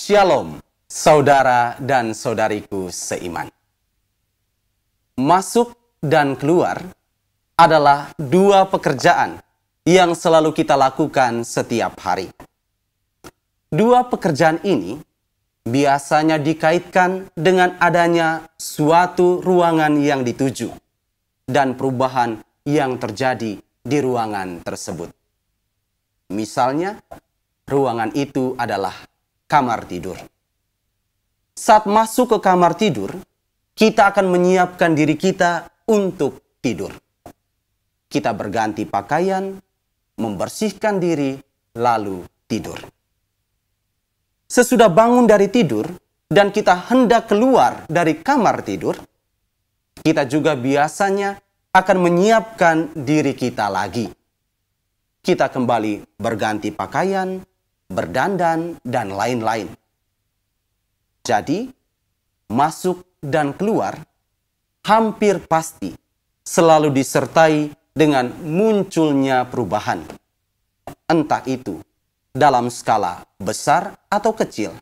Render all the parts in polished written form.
Shalom, saudara dan saudariku seiman. Masuk dan keluar adalah dua pekerjaan yang selalu kita lakukan setiap hari. Dua pekerjaan ini biasanya dikaitkan dengan adanya suatu ruangan yang dituju dan perubahan yang terjadi di ruangan tersebut. Misalnya, ruangan itu adalah kamar tidur. Saat masuk ke kamar tidur, kita akan menyiapkan diri kita untuk tidur. Kita berganti pakaian, membersihkan diri, lalu tidur. Sesudah bangun dari tidur dan kita hendak keluar dari kamar tidur, kita juga biasanya akan menyiapkan diri kita lagi. Kita kembali berganti pakaian, berdandan, dan lain-lain. Jadi, masuk dan keluar hampir pasti selalu disertai dengan munculnya perubahan. Entah itu dalam skala besar atau kecil,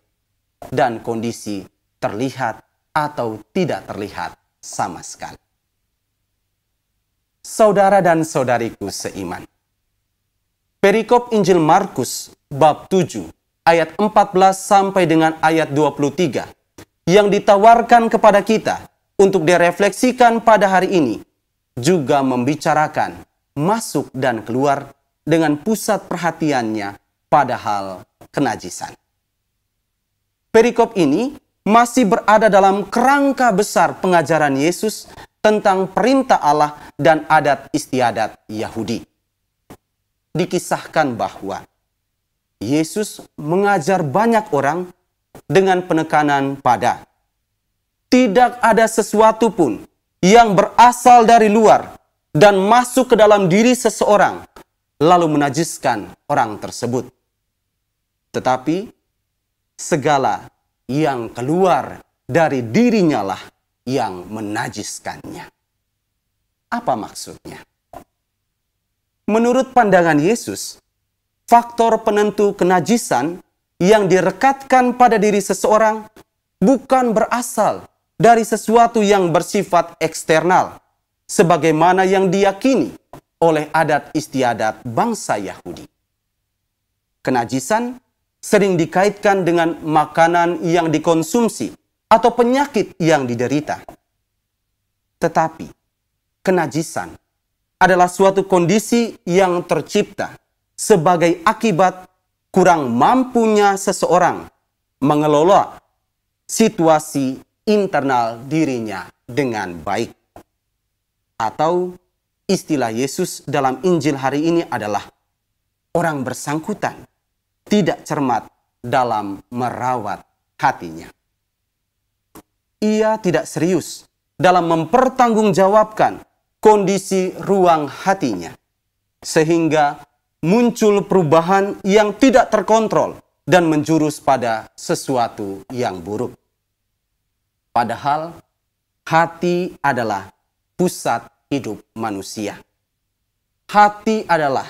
dan kondisi terlihat atau tidak terlihat sama sekali. Saudara dan saudariku seiman, perikop Injil Markus bab 7 ayat 14 sampai dengan ayat 23 yang ditawarkan kepada kita untuk direfleksikan pada hari ini juga membicarakan masuk dan keluar dengan pusat perhatiannya pada hal kenajisan. Perikop ini masih berada dalam kerangka besar pengajaran Yesus tentang perintah Allah dan adat istiadat Yahudi. Dikisahkan bahwa Yesus mengajar banyak orang dengan penekanan pada tidak ada sesuatu pun yang berasal dari luar dan masuk ke dalam diri seseorang lalu menajiskan orang tersebut. Tetapi segala yang keluar dari dirinya lah yang menajiskannya. Apa maksudnya? Menurut pandangan Yesus, faktor penentu kenajisan yang direkatkan pada diri seseorang bukan berasal dari sesuatu yang bersifat eksternal, sebagaimana yang diyakini oleh adat istiadat bangsa Yahudi. Kenajisan sering dikaitkan dengan makanan yang dikonsumsi atau penyakit yang diderita. Tetapi, kenajisan adalah suatu kondisi yang tercipta sebagai akibat kurang mampunya seseorang mengelola situasi internal dirinya dengan baik. Atau istilah Yesus dalam Injil hari ini adalah orang bersangkutan tidak cermat dalam merawat hatinya. Ia tidak serius dalam mempertanggungjawabkan kondisi ruang hatinya, sehingga muncul perubahan yang tidak terkontrol dan menjurus pada sesuatu yang buruk. Padahal hati adalah pusat hidup manusia. Hati adalah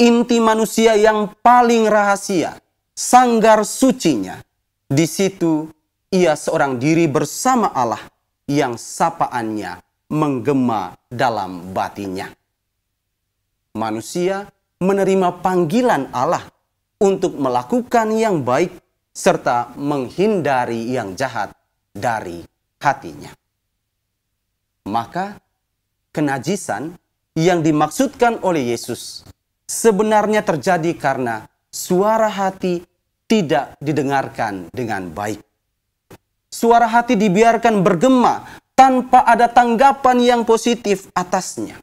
inti manusia yang paling rahasia, sanggar sucinya. Di situ ia seorang diri bersama Allah yang sapaannya menggema dalam batinnya. Manusia menerima panggilan Allah untuk melakukan yang baik serta menghindari yang jahat dari hatinya. Maka kenajisan yang dimaksudkan oleh Yesus sebenarnya terjadi karena suara hati tidak didengarkan dengan baik. Suara hati dibiarkan bergema tanpa ada tanggapan yang positif atasnya.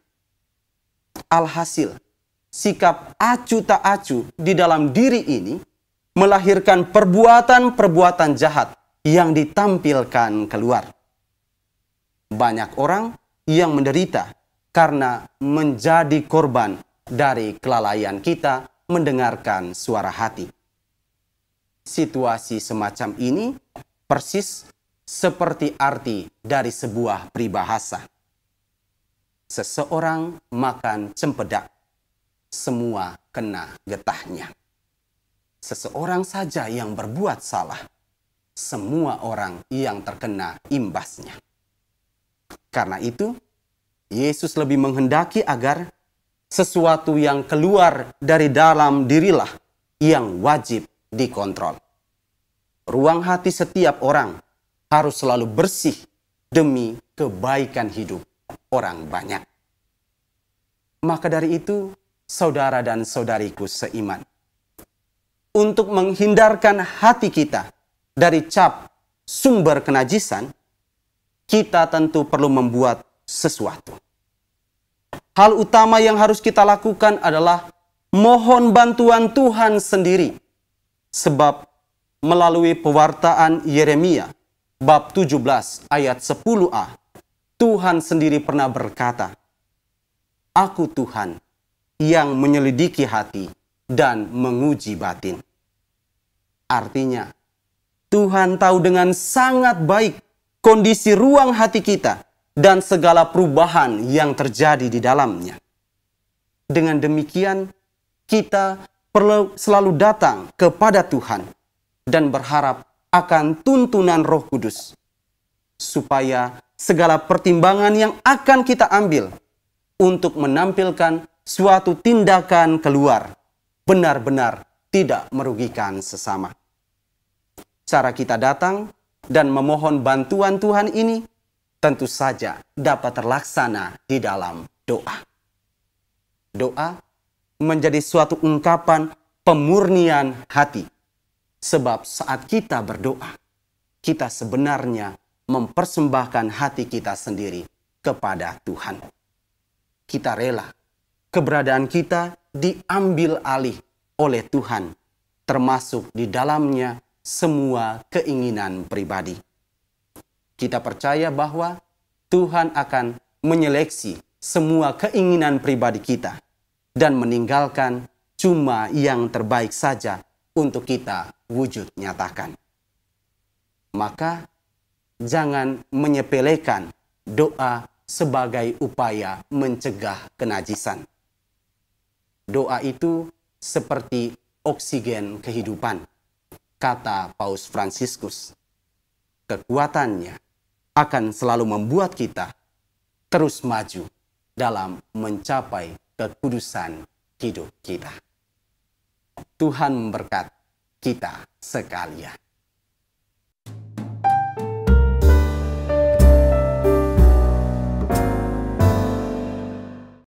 Alhasil, sikap acuh tak acuh di dalam diri ini melahirkan perbuatan-perbuatan jahat yang ditampilkan keluar. Banyak orang yang menderita karena menjadi korban dari kelalaian kita mendengarkan suara hati. Situasi semacam ini persis seperti arti dari sebuah peribahasa. Seseorang makan cempedak, semua kena getahnya. Seseorang saja yang berbuat salah, semua orang yang terkena imbasnya. Karena itu, Yesus lebih menghendaki agar sesuatu yang keluar dari dalam dirilah yang wajib dikontrol. Ruang hati setiap orang harus selalu bersih demi kebaikan hidup orang banyak. Maka dari itu, saudara dan saudariku seiman, untuk menghindarkan hati kita dari cap sumber kenajisan, kita tentu perlu membuat sesuatu. Hal utama yang harus kita lakukan adalah mohon bantuan Tuhan sendiri. Sebab melalui pewartaan Yeremia bab 17 ayat 10a, Tuhan sendiri pernah berkata, "Aku Tuhan yang menyelidiki hati dan menguji batin." Artinya, Tuhan tahu dengan sangat baik kondisi ruang hati kita dan segala perubahan yang terjadi di dalamnya. Dengan demikian, kita perlu selalu datang kepada Tuhan dan berharap akan tuntunan Roh Kudus, supaya segala pertimbangan yang akan kita ambil untuk menampilkan suatu tindakan keluar benar-benar tidak merugikan sesama. Cara kita datang dan memohon bantuan Tuhan ini tentu saja dapat terlaksana di dalam doa. Doa menjadi suatu ungkapan pemurnian hati. Sebab saat kita berdoa, kita sebenarnya mempersembahkan hati kita sendiri kepada Tuhan. Kita rela keberadaan kita diambil alih oleh Tuhan, termasuk di dalamnya semua keinginan pribadi. Kita percaya bahwa Tuhan akan menyeleksi semua keinginan pribadi kita dan meninggalkan cuma yang terbaik saja untuk kita wujud nyatakan. Maka jangan menyepelekan doa sebagai upaya mencegah kenajisan. Doa itu seperti oksigen kehidupan, kata Paus Fransiskus. Kekuatannya akan selalu membuat kita terus maju dalam mencapai kekudusan hidup kita. Tuhan memberkati kita sekalian.